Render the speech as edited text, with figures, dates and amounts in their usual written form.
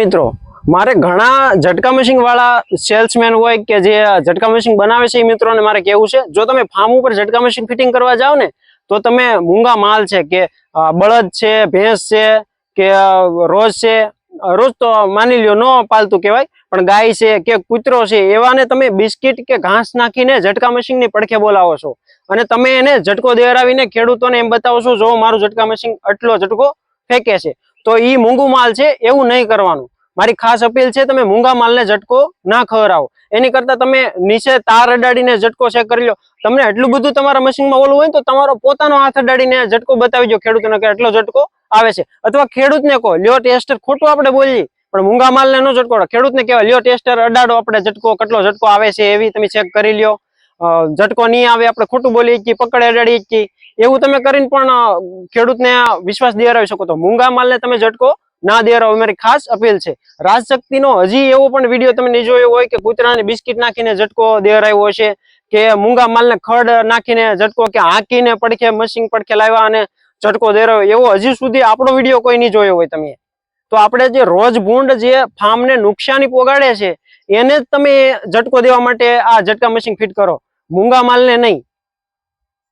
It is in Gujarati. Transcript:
મિત્રો મારે ઘણા ઝટકા મશીન વાળા સેલ્સમેન હોય કે જે ઝટકા મશીન બનાવે છે એ મિત્રોને મારે કેવું છે, જો તમે ફાર્મ ઉપર ઝટકા મશીન ફિટિંગ કરવા જાઓ ને તો તમે મૂંગા માલ છે કે બળદ છે, ભેંસ છે કે રોજ છે, રોજ તો માની લ્યો નો પાલતું કહેવાય પણ ગાય છે કે કૂતરો છે એવાને તમે બિસ્કિટ કે ઘાસ નાખીને ઝટકા મશીનની પડખે બોલાવો છો અને તમે એને ઝટકો દેવરાવીને ખેડૂતોને એમ બતાવો છો જો મારું ઝટકા મશીન આટલો ઝટકો ફેંકે છે, તો ઈ મૂંગું માલ છે એવું નહીં કરવાનું। મારી ખાસ અપીલ છે તમે મૂંગા માલને ઝટકો ના ખવડાવો, એની કરતા તમે નીચે તાર અડાડીને ઝટકો ચેક કરી લો। તમને એટલું બધું તમારા મશીનમાં ઓલું હોય તો તમારો પોતાનો હાથ અડાડીને ઝટકો બતાવી દો ખેડૂતોને કે એટલો ઝટકો આવે છે, અથવા ખેડૂતને કહો લ્યો ટેસ્ટર, ખોટું આપણે બોલીએ પણ મૂંગા માલને ન ઝટકો, ખેડૂતને કહેવાય લ્યો ટેસ્ટર અડાડો આપણે ઝટકો કેટલો ઝટકો આવે છે એવી તમે ચેક કરી લ્યો। ઝટકો નહીં આવે આપણે ખોટું બોલીએ છીએ, પકડે અડાડીએ છીએ, એવું તમે કરીને પણ ખેડૂતને વિશ્વાસ દિલાવી શકો। તો મૂંગા માલને તમે ઝટકો ના દેવરાવો, મારી ખાસ અપીલ છે। રાજશક્તિનો હજી એવો પણ વિડીયો તમે નહીં જોયો હોય કે કૂતરાને બિસ્કિટ નાખીને ઝટકો દેવરાવ્યો છે કે મૂંગા માલને ખડ નાખીને ઝટકો કે હાંકીને પડખે મશીન પડખે લાવ્યા અને ઝટકો દેવરાવ્યો, એવો હજી સુધી આપણો વિડીયો કોઈ નહીં જોયો હોય તમે। તો આપણે જે રોજ ભૂંડ જે ફાર્મને નુકસાની પોગાડે છે એને જ તમે ઝટકો દેવા માટે આ ઝટકા મશીન ફિટ કરો, મૂંગા માલને નહીં।